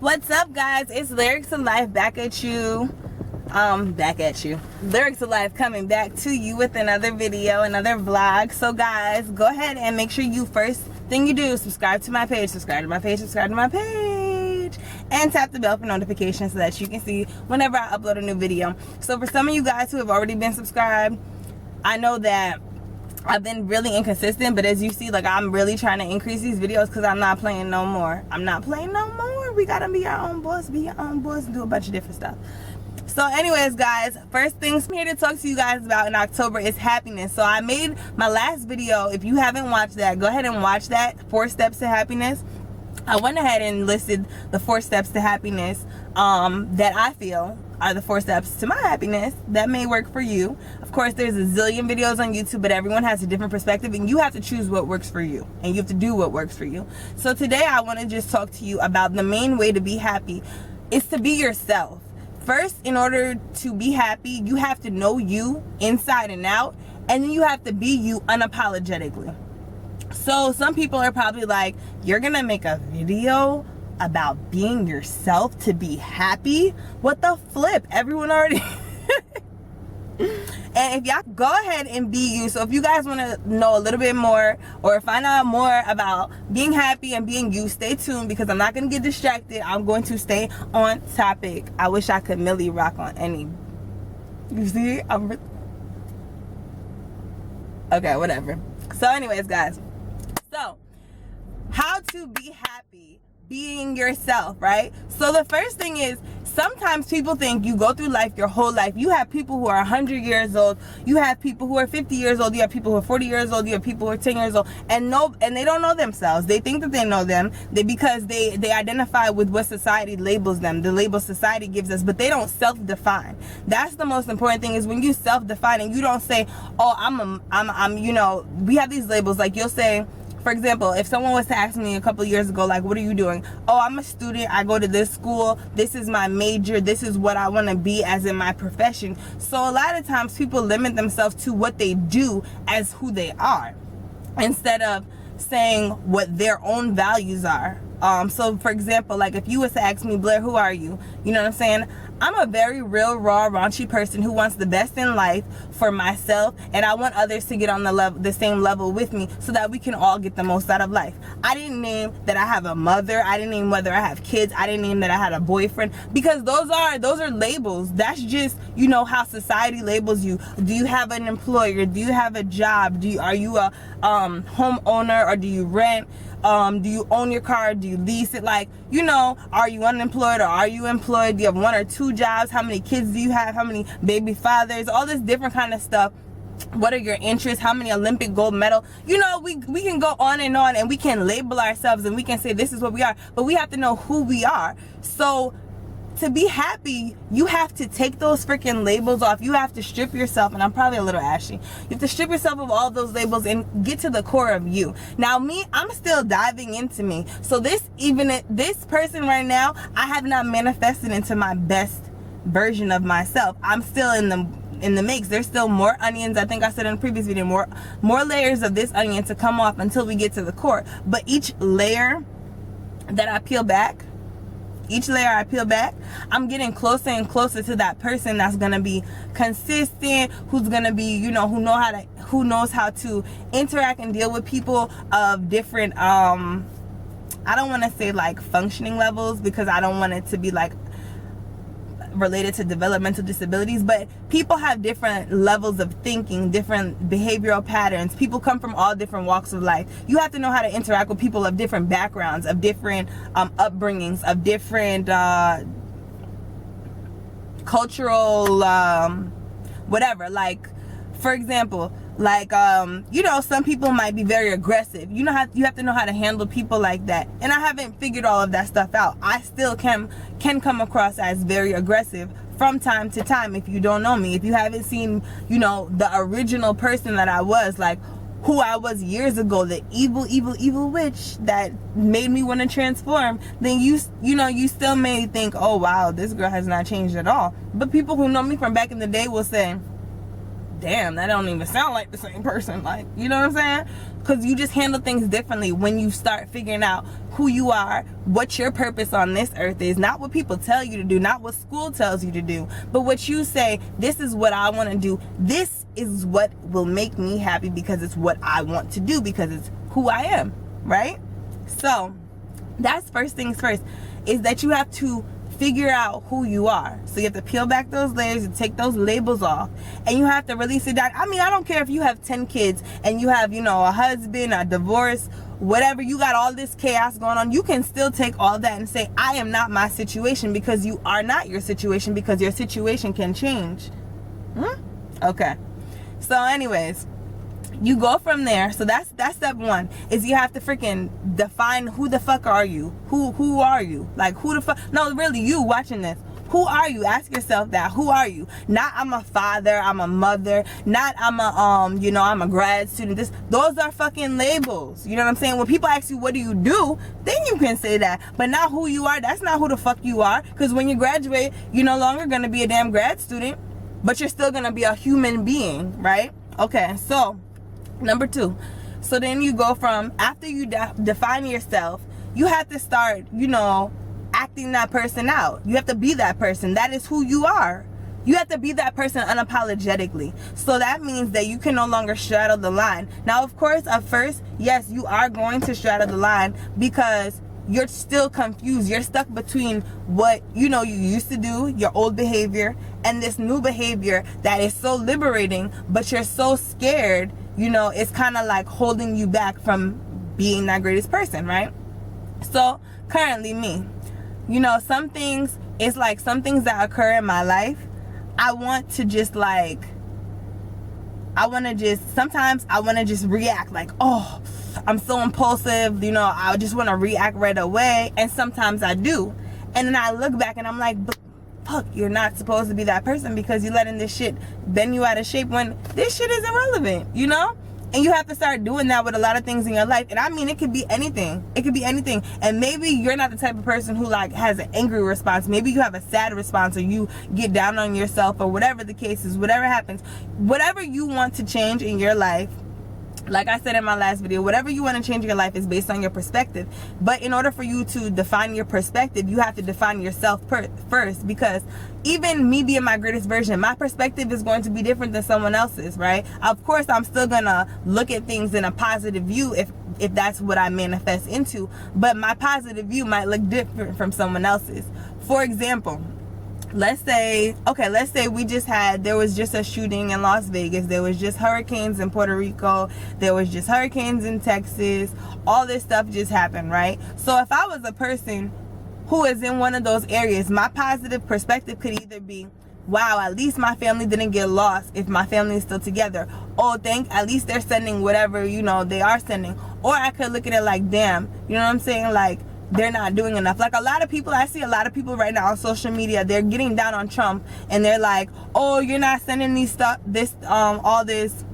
What's up, guys? It's Lyrics of Life back at you. Lyrics of Life coming back to you with another video, another vlog. So guys, go ahead and make sure you first thing you do, subscribe to my page, and tap the bell for notifications so that you can see whenever I upload a new video. So for some of you guys who have already been subscribed, I know that I've been really inconsistent, but as you see, like, I'm really trying to increase these videos because I'm not playing no more. We gotta be our own boss, be your own boss, and do a bunch of different stuff. So anyways, guys, first things I'm here to talk to you guys about in October is happiness. So I made my last video. If you haven't watched that, go ahead and watch that, 4 steps to happiness. I went ahead and listed the 4 steps to happiness that I feel are the 4 steps to my happiness that may work for you. Of course, there's a zillion videos on YouTube, but everyone has a different perspective, and you have to choose what works for you, and you have to do what works for you. So today I want to just talk to you about the main way to be happy is to be yourself. First, in order to be happy, you have to know you inside and out, and then you have to be you unapologetically. So some people are probably like, you're gonna make a video about being yourself to be happy? What the flip? Everyone already And if y'all go ahead and be you. So if you guys want to know a little bit more or find out more about being happy and being you, stay tuned, because I'm not going to get distracted. I'm going to stay on topic. I wish I could Millie rock on any. You see? Okay, whatever. So anyways, guys. So, how to be happy being yourself, right? So the first thing is, sometimes people think you go through life your whole life. You have people who are 100 years old, you have people who are 50 years old, you have people who are 40 years old, you have people who are 10 years old, and they don't know themselves. They think that they know them because they identify with what society labels them, the label society gives us, but they don't self-define. That's the most important thing, is when you self-define and you don't say, oh, I'm you know, we have these labels. Like, you'll say, for example, if someone was to ask me a couple of years ago, like, what are you doing? Oh, I'm a student. I go to this school. This is my major. This is what I want to be as in my profession. So a lot of times people limit themselves to what they do as who they are, instead of saying what their own values are. So for example, like, if you was to ask me, Blair, who are you? You know what I'm saying? I'm a very real, raw, raunchy person who wants the best in life for myself, and I want others to get on the same level with me, so that we can all get the most out of life. I didn't name that I have a mother. I didn't name whether I have kids. I didn't name that I had a boyfriend, because those are labels. That's just, you know, how society labels you. Do you have an employer? Do you have a job? Are you a homeowner, or do you rent? Do you own your car? Do you lease it? Like, you know, are you unemployed or are you employed? Do you have 1 or 2 jobs? How many kids do you have? How many baby fathers? All this different kind of stuff. What are your interests? How many Olympic gold medal? You know, we can go on, and we can label ourselves, and we can say this is what we are, but we have to know who we are. So to be happy, you have to take those freaking labels off. You have to strip yourself, and I'm probably a little ashy. You have to strip yourself of all those labels and get to the core of you. Now, me, I'm still diving into me. So this person right now, I have not manifested into my best version of myself. I'm still in the mix. There's still more onions. I think I said in a previous video, more layers of this onion to come off until we get to the core. But each layer that I peel back, I'm getting closer and closer to that person that's gonna be consistent, who's gonna be, you know, who knows how to interact and deal with people of different I don't want to say like functioning levels, because I don't want it to be like related to developmental disabilities, but people have different levels of thinking, different behavioral patterns. People come from all different walks of life. You have to know how to interact with people of different backgrounds, of different upbringings, of different cultural whatever. Like, for example, like, you know, some people might be very aggressive. You have to know how to handle people like that. And I haven't figured all of that stuff out. I still can come across as very aggressive from time to time. If you don't know me, if you haven't seen, you know, the original person that I was, like who I was years ago, the evil witch that made me want to transform, then you still may think, oh wow, this girl has not changed at all. But people who know me from back in the day will say, damn, that don't even sound like the same person. Like, you know what I'm saying? Because you just handle things differently when you start figuring out who you are, what your purpose on this earth is. Not what people tell you to do, not what school tells you to do, but what you say, this is what I want to do. This is what will make me happy because it's what I want to do, because it's who I am, right? So that's first things first, is that you have to figure out who you are. So you have to peel back those layers and take those labels off, and you have to release it down. I mean, I don't care if you have 10 kids and you have, you know, a husband, a divorce, whatever, you got all this chaos going on. You can still take all that and say, I am not my situation, because you are not your situation, because your situation can change. Okay. So anyways, you go from there. So that's step one, is you have to freaking define who the fuck are you. Who are you? Like, who the fuck, no, really, you watching this, who are you? Ask yourself that. Who are you? Not I'm a father, I'm a mother, not I'm a you know, I'm a grad student. Those are fucking labels. You know what I'm saying? When people ask you what do you do, then you can say that, but not who you are. That's not who the fuck you are, because when you graduate, you're no longer gonna be a damn grad student, but you're still gonna be a human being, right? Okay, so number two, so then you go from, after you define yourself, you have to start, you know, acting that person out. You have to be that person. That is who you are. You have to be that person unapologetically. So that means that you can no longer straddle the line. Now, of course, at first, yes, you are going to straddle the line, because you're still confused. You're stuck between what, you know, you used to do, your old behavior, and this new behavior that is so liberating, but you're so scared. You know, it's kind of like holding you back from being that greatest person, right? So currently me, you know, some things, it's like some things that occur in my life, I want to just like, sometimes I want to just react like, oh, I'm so impulsive, you know, I just want to react right away. And sometimes I do. And then I look back and I'm like, but fuck, you're not supposed to be that person, because you're letting this shit bend you out of shape when this shit is irrelevant, you know? And you have to start doing that with a lot of things in your life. And I mean, it could be anything. It could be anything. And maybe you're not the type of person who like has an angry response. Maybe you have a sad response, or you get down on yourself, or whatever the case is, whatever happens, whatever you want to change in your life. Like I said in my last video, whatever you want to change in your life is based on your perspective. But in order for you to define your perspective, you have to define yourself first. Because even me being my greatest version, my perspective is going to be different than someone else's, right? Of course, I'm still going to look at things in a positive view if that's what I manifest into. But my positive view might look different from someone else's. For example, let's say there was just a shooting in Las Vegas. There was just hurricanes in Puerto Rico. There was just hurricanes in Texas. All this stuff just happened, right? So if I was a person who is in one of those areas, my positive perspective could either be, wow, at least my family didn't get lost if my family is still together. Oh, at least they're sending whatever, you know, they are sending. Or I could look at it like, damn, you know what I'm saying? Like, they're not doing enough. Like, I see a lot of people right now on social media, they're getting down on Trump, and they're like, oh, you're not sending all this,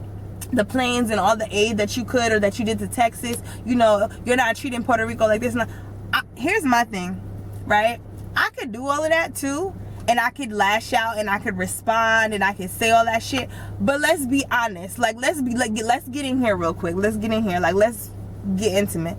the planes and all the aid that you could, or that you did to Texas, you know, you're not treating Puerto Rico like this. Here's my thing, right? I could do all of that too, and I could lash out, and I could respond, and I could say all that shit, but let's be honest. Like, let's get in here real quick. Let's get in here. Like, let's get intimate.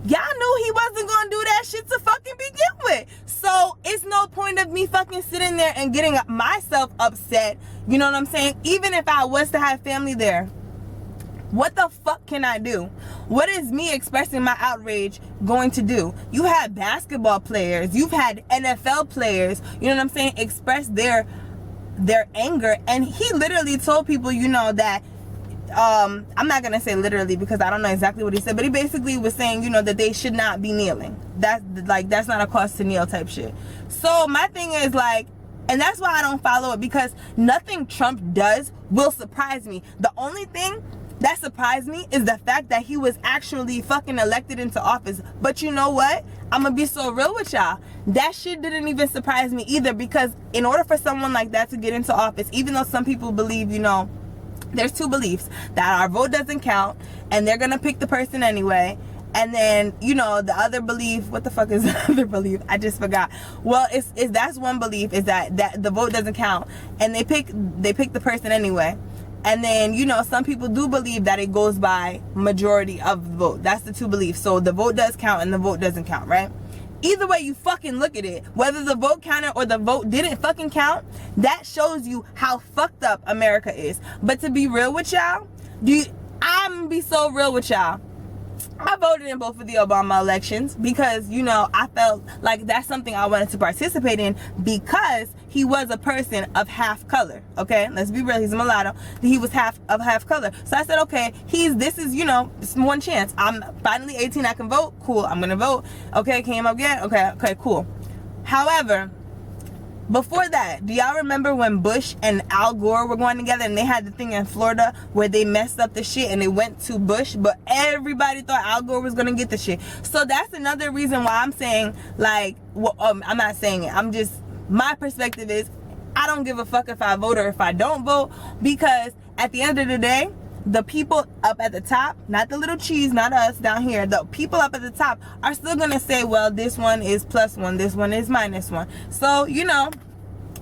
Y'all knew he wasn't gonna do that shit to fucking begin with. So it's no point of me fucking sitting there and getting myself upset. You know what I'm saying? Even if I was to have family there, what the fuck can I do? What is me expressing my outrage going to do? You had basketball players, you've had NFL players, you know what I'm saying, express their anger, and he literally told people, you know, that I'm not gonna say literally because I don't know exactly what he said, but he basically was saying, you know, that they should not be kneeling. That's not a cause to kneel type shit. So my thing is like, and that's why I don't follow it, because nothing Trump does will surprise me. The only thing that surprised me is the fact that he was actually fucking elected into office. But you know what? I'm gonna be so real with y'all. That shit didn't even surprise me either, because in order for someone like that to get into office, even though some people believe, you know, there's two beliefs, that our vote doesn't count and they're gonna pick the person anyway, And then, you know, the other belief, what the fuck is the other belief? I just forgot. Well, it's that's one belief, is that the vote doesn't count, and they pick the person anyway. And then, you know, some people do believe that it goes by majority of the vote. That's the two beliefs. So the vote does count and the vote doesn't count, right? Either way you fucking look at it, whether the vote counted or the vote didn't fucking count, that shows you how fucked up America is. But to be real with y'all, I'm gonna be so real with y'all. I voted in both of the Obama elections because, you know, I felt like that's something I wanted to participate in, because he was a person of half color. Okay, let's be real, he's a mulatto. He was half color. So I said, okay, this is, you know, it's one chance. I'm finally 18, I can vote. Cool, I'm gonna vote. Okay, came up again. Okay, cool. However, before that, do y'all remember when Bush and Al Gore were going together and they had the thing in Florida where they messed up the shit and they went to Bush, but everybody thought Al Gore was gonna get the shit? So that's another reason why I'm saying, like, well, I'm not saying it, I'm just, my perspective is, I don't give a fuck if I vote or if I don't vote, because at the end of the day, the people up at the top, not the little cheese, not us down here, the people up at the top are still gonna say, well, this one is +1, this one is -1. So, you know,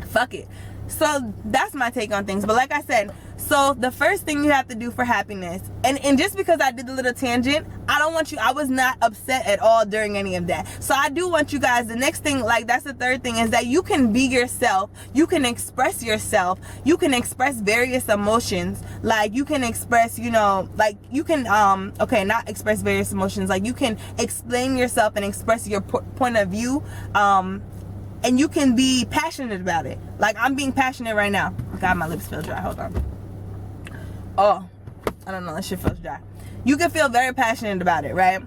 fuck it. So that's my take on things. But like I said, so the first thing you have to do for happiness, and just because I did a little tangent, I was not upset at all during any of that. So I do want you guys, the next thing, like, that's the third thing, is that you can be yourself, you can express yourself, you can express various emotions, like you can express, you know, like you can, okay, not express various emotions, like you can explain yourself and express your point of view, and you can be passionate about it. Like I'm being passionate right now. God, my lips feel dry, hold on. Oh, I don't know, that shit feels dry. You can feel very passionate about it, right?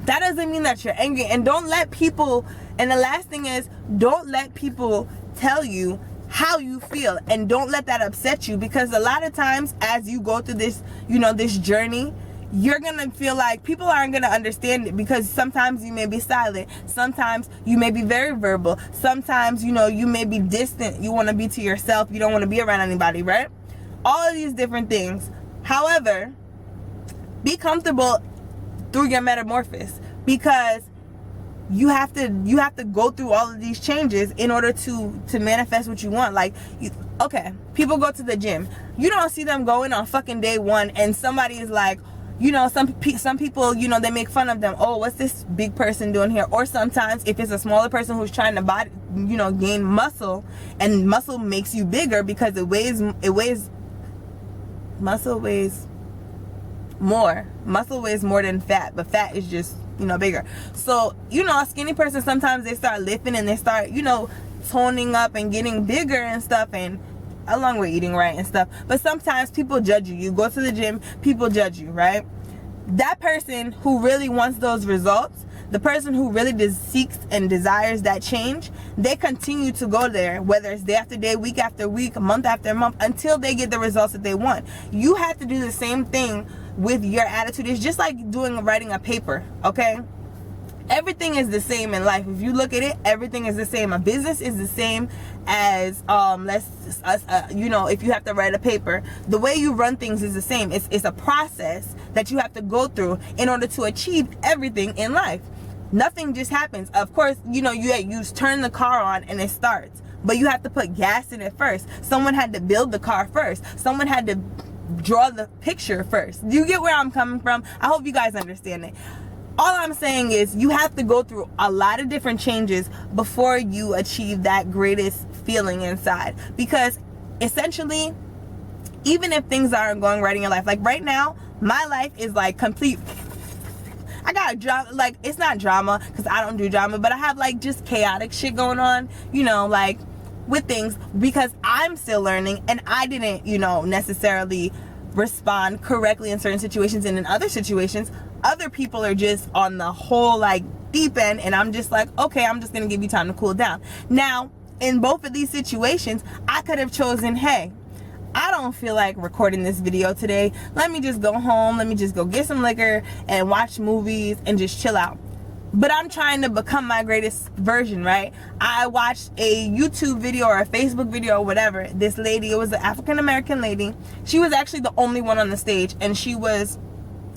That doesn't mean that you're angry. And don't let people, and the last thing is, don't let people tell you how you feel, and don't let that upset you, because a lot of times as you go through this, you know, this journey, you're gonna feel like people aren't gonna understand it, because sometimes you may be silent, sometimes you may be very verbal, sometimes, you know, you may be distant, you want to be to yourself, you don't want to be around anybody, right? All of these different things. However, be comfortable through your metamorphosis, because you have to go through all of these changes in order to manifest what you want. Like, okay, people go to the gym, you don't see them going on fucking day one and somebody is like, you know, some people, you know, they make fun of them. Oh, what's this big person doing here? Or sometimes if it's a smaller person who's trying to gain muscle, and muscle makes you bigger because muscle weighs more than fat, but fat is just, you know, bigger. So, you know, a skinny person, sometimes they start lifting and they start, you know, toning up and getting bigger and stuff, and along with eating right and stuff. But sometimes people judge you. You go to the gym, people judge you, right? That person who really wants those results, the person who really seeks and desires that change, they continue to go there, whether it's day after day, week after week, month after month, until they get the results that they want. You have to do the same thing with your attitude. It's just like writing a paper, okay? Everything is the same in life. If you look at it, everything is the same. A business is the same as you know, if you have to write a paper, the way you run things is the same. It's a process that you have to go through in order to achieve everything in life. Nothing just happens. Of course, you know, you turn the car on and it starts, but you have to put gas in it first. Someone had to build the car first. Someone had to draw the picture first. Do you get where I'm coming from? I hope you guys understand it. All I'm saying is you have to go through a lot of different changes before you achieve that greatest feeling inside. Because essentially, even if things aren't going right in your life, like right now, my life is like complete. I got drama, like it's not drama because I don't do drama, but I have like just chaotic shit going on, you know, like with things, because I'm still learning and I didn't, you know, necessarily respond correctly in certain situations, and in other situations other people are just on the whole like deep end, and I'm just like, okay, I'm just gonna give you time to cool down. Now in both of these situations I could have chosen, hey, I don't feel like recording this video today, let me just go home, let me just go get some liquor and watch movies and just chill out. But I'm trying to become my greatest version, right? I watched a YouTube video or a Facebook video or whatever. This lady, it was an African American lady. She was actually the only one on the stage, and she was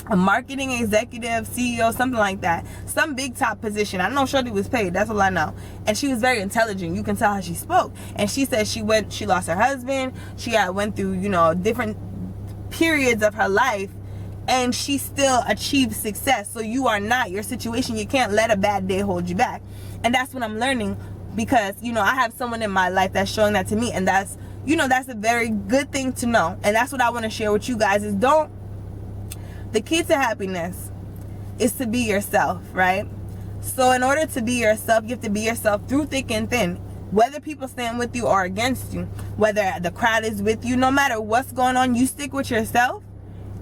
a marketing executive, CEO, something like that. Some big top position. I know Shorty was paid. That's all I know. And she was very intelligent. You can tell how she spoke. And she said she lost her husband. She went through, you know, different periods of her life. And she still achieved success. So you are not your situation. You can't let a bad day hold you back. And that's what I'm learning, because, you know, I have someone in my life that's showing that to me. And that's, you know, that's a very good thing to know. And that's what I want to share with you guys is the key to happiness is to be yourself, right? So in order to be yourself, you have to be yourself through thick and thin. Whether people stand with you or against you, whether the crowd is with you, no matter what's going on, you stick with yourself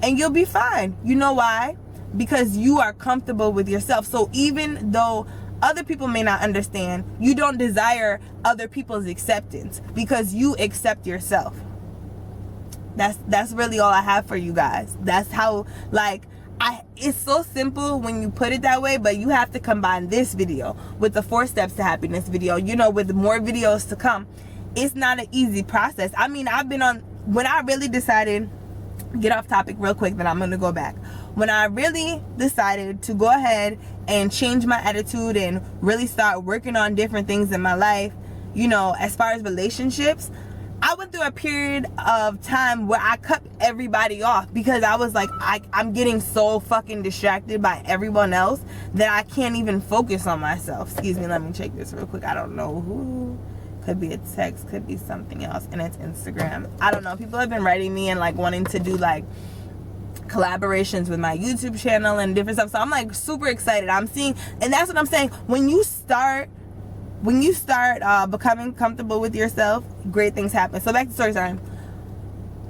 and you'll be fine. You know why? Because you are comfortable with yourself. So even though other people may not understand, you don't desire other people's acceptance because you accept yourself. That's really all I have for you guys. That's how, like, it's so simple when you put it that way, but you have to combine this video with the 4 steps to happiness video, you know, with more videos to come. It's not an easy process. I mean, when I really decided, get off topic real quick, then I'm going to go back. When I really decided to go ahead and change my attitude and really start working on different things in my life, you know, as far as relationships, I went through a period of time where I cut everybody off because I was like, I'm getting so fucking distracted by everyone else that I can't even focus on myself. Excuse me, let me check this real quick. I don't know who. Could be a text, could be something else, and it's Instagram. I don't know. People have been writing me and like wanting to do like collaborations with my YouTube channel and different stuff. So I'm like super excited. I'm seeing, and that's what I'm saying. When you start becoming comfortable with yourself, great things happen. So back to story time.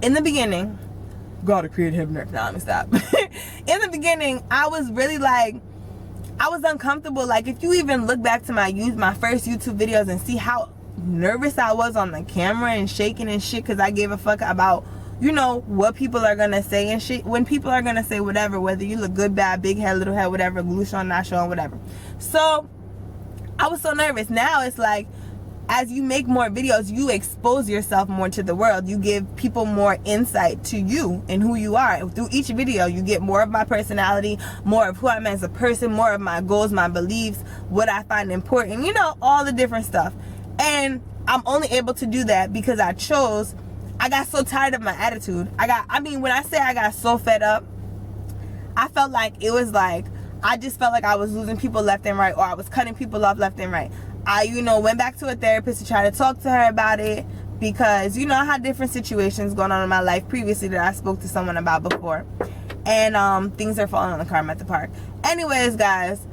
In the beginning, God, a creative nerd. No, let me stop. In the beginning, I was really like, I was uncomfortable. Like, if you even look back to my first YouTube videos and see how nervous I was on the camera and shaking and shit because I gave a fuck about, you know, what people are gonna say and shit. When people are gonna say whatever, whether you look good, bad, big head, little head, whatever, glue on, not showing, whatever. So I was so nervous. Now it's like, as you make more videos, you expose yourself more to the world. You give people more insight to you and who you are. Through each video, you get more of my personality, more of who I am as a person, more of my goals, my beliefs, what I find important, you know, all the different stuff. And I'm only able to do that because I got so tired of my attitude. When I say I got so fed up, I felt like it was like, I just felt like I was losing people left and right, or I was cutting people off left and right. I, you know, went back to a therapist to try to talk to her about it because, you know, I had different situations going on in my life previously that I spoke to someone about before. And things are falling on the car. I'm at the park. Anyways, guys,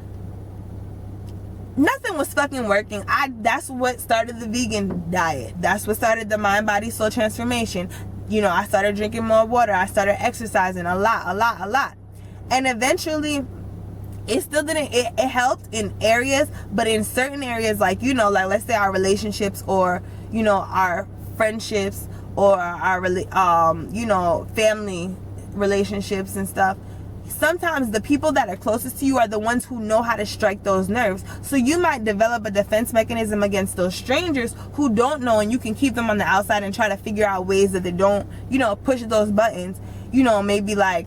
nothing was fucking working. That's what started the vegan diet. That's what started the mind, body, soul transformation. You know, I started drinking more water. I started exercising a lot. And eventually, it still didn't, it helped in areas, but in certain areas, like, you know, like, let's say our relationships, or, you know, our friendships, or our, you know, family relationships and stuff, sometimes the people that are closest to you are the ones who know how to strike those nerves. So you might develop a defense mechanism against those strangers who don't know, and you can keep them on the outside and try to figure out ways that they don't, you know, push those buttons, you know, maybe like,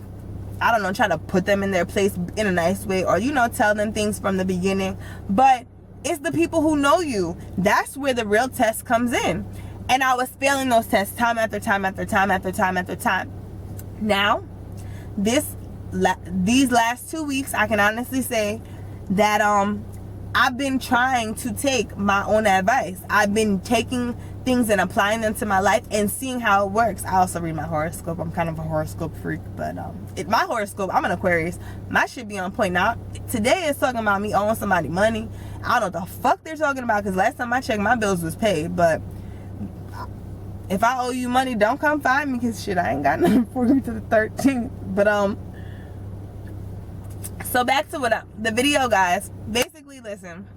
I don't know, try to put them in their place in a nice way, or, you know, tell them things from the beginning. But it's the people who know you. That's where the real test comes in. And I was failing those tests time after time after time after time after time. Now, these last 2 weeks, I can honestly say that I've been trying to take my own advice. I've been taking things and applying them to my life and seeing how it works. I also read my horoscope. I'm kind of a horoscope freak, but my horoscope, I'm an Aquarius. My shit be on point. Now, today is talking about me owing somebody money. I don't know what the fuck they're talking about, because last time I checked, my bills was paid. But if I owe you money, don't come find me, because shit, I ain't got nothing for you to the 13th. But so back to the video, guys. Basically, listen.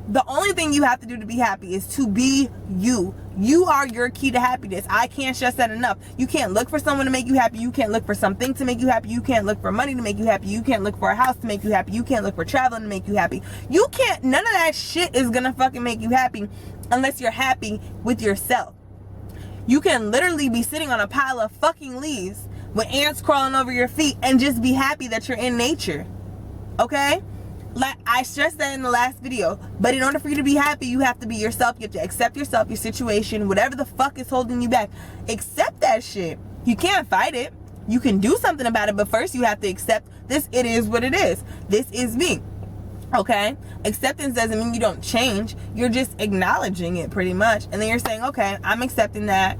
The only thing you have to do to be happy is to be you. You are your key to happiness. I can't stress that enough. You can't look for someone to make you happy. You can't look for something to make you happy. You can't look for money to make you happy. You can't look for a house to make you happy. You can't look for traveling to make you happy. You can't, none of that shit is gonna fucking make you happy unless you're happy with yourself. You can literally be sitting on a pile of fucking leaves, with ants crawling over your feet, and just be happy that you're in nature. Okay? Like I stressed that in the last video, but in order for you to be happy, you have to be yourself. You have to accept yourself, your situation, whatever the fuck is holding you back. Accept that shit. You can't fight it. You can do something about it, but first you have to accept this. It is what it is. This is me. Okay? Acceptance doesn't mean you don't change. You're just acknowledging it pretty much. And then you're saying, okay, I'm accepting that.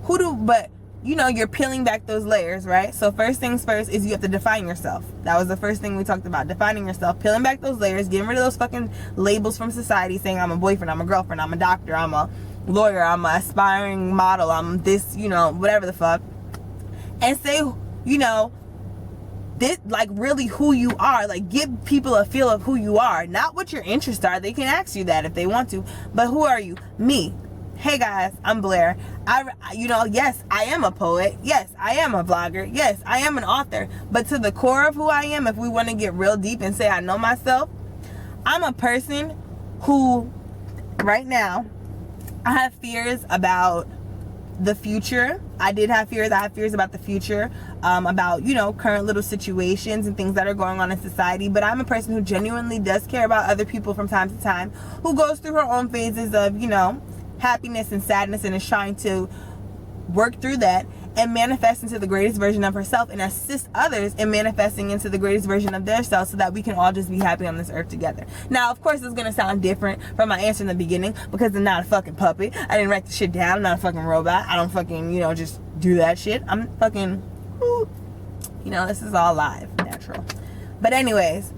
But you know, you're peeling back those layers, right? So first things first is you have to define yourself. That was the first thing we talked about, defining yourself, peeling back those layers, getting rid of those fucking labels from society, saying I'm a boyfriend, I'm a girlfriend, I'm a doctor, I'm a lawyer, I'm an aspiring model, I'm this, you know, whatever the fuck. And say, you know, this, like, really who you are. Like, give people a feel of who you are, not what your interests are. They can ask you that if they want to, but who are you? Me. Hey guys, I'm Blair. You know, yes, I am a poet. Yes, I am a vlogger. Yes, I am an author. But to the core of who I am, if we want to get real deep and say I know myself, I'm a person who, right now, I have fears about the future. I did have fears. I have fears about the future, about, you know, current little situations and things that are going on in society. But I'm a person who genuinely does care about other people from time to time, who goes through her own phases of, you know, happiness and sadness, and is trying to work through that and manifest into the greatest version of herself and assist others in manifesting into the greatest version of their self, so that we can all just be happy on this earth together. Now, of course, it's going to sound different from my answer in the beginning, because I'm not a fucking puppet. I didn't write the shit down. I'm not a fucking robot. I don't fucking, you know, just do that shit. I'm fucking, you know, this is all live, natural. But anyways,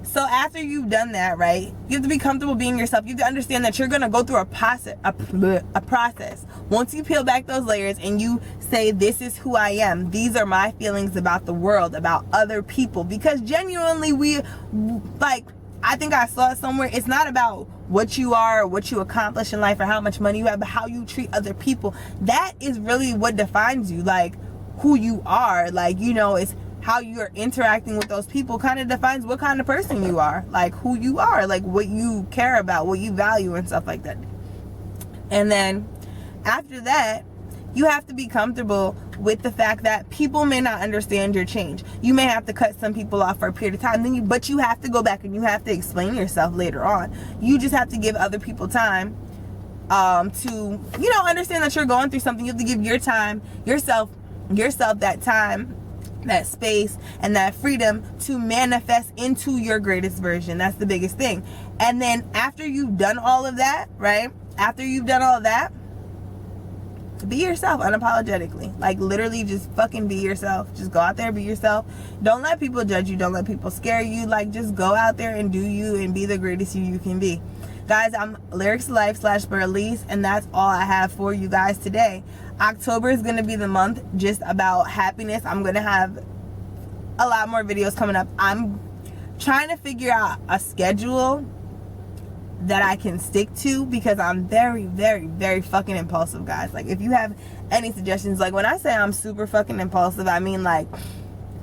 so after you've done that, right, you have to be comfortable being yourself. You have to understand that you're going to go through a process. Once you peel back those layers and you say, this is who I am, these are my feelings about the world, about other people, because genuinely I think I saw it somewhere, it's not about what you are or what you accomplish in life or how much money you have, but how you treat other people. That is really what defines you, like who you are. Like, you know, it's how you're interacting with those people kind of defines what kind of person you are, like who you are, like what you care about, what you value, and stuff like that. And then after that, you have to be comfortable with the fact that people may not understand your change. You may have to cut some people off for a period of time, but you have to go back and you have to explain yourself later on. You just have to give other people time to, you know, understand that you're going through something. You have to give your time, yourself that time, that space, and that freedom to manifest into your greatest version. That's the biggest thing. And then after you've done all of that, right? After you've done all of that, be yourself unapologetically. Like, literally just fucking be yourself. Just go out there, be yourself. Don't let people judge you. Don't let people scare you. Like, just go out there and do you and be the greatest you can be. Guys, I'm Leerics Life /Berlise, and that's all I have for you guys today. October is going to be the month just about happiness. I'm going to have a lot more videos coming up. I'm trying to figure out a schedule that I can stick to, because I'm very, very, very fucking impulsive, guys. Like, if you have any suggestions, like when I say I'm super fucking impulsive, I mean, like,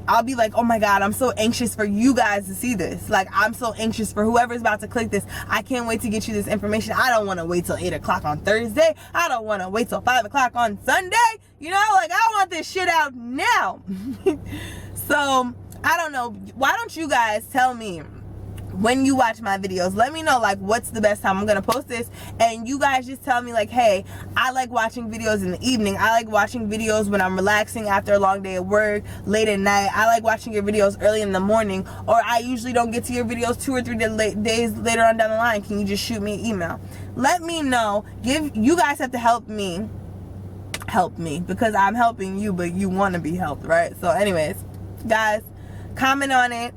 I'll be like, oh my God, I'm so anxious for you guys to see this. Like, I'm so anxious for whoever's about to click this. I can't wait to get you this information. I don't want to wait till 8 o'clock on Thursday. I don't want to wait till 5 o'clock on Sunday. You know, like, I want this shit out now. So, I don't know. Why don't you guys tell me when you watch my videos? Let me know, like, what's the best time I'm gonna post this, and you guys just tell me, like, hey, I like watching videos in the evening. I like watching videos when I'm relaxing after a long day at work, late at night. I like watching your videos early in the morning, or I usually don't get to your videos 2 or 3 days later on down the line. Can you just shoot me an email? Let me know. You guys have to help me, because I'm helping you, but you want to be helped, right? So anyways, guys, comment on it.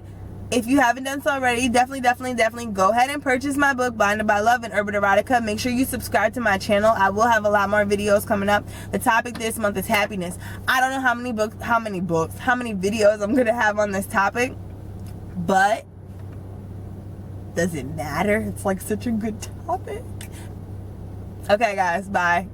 If you haven't done so already, definitely go ahead and purchase my book, Blinded by Love and Urban Erotica. Make sure you subscribe to my channel. I will have a lot more videos coming up. The topic this month is happiness. I don't know how many videos I'm going to have on this topic, but does it matter? It's like such a good topic. Okay, guys, bye.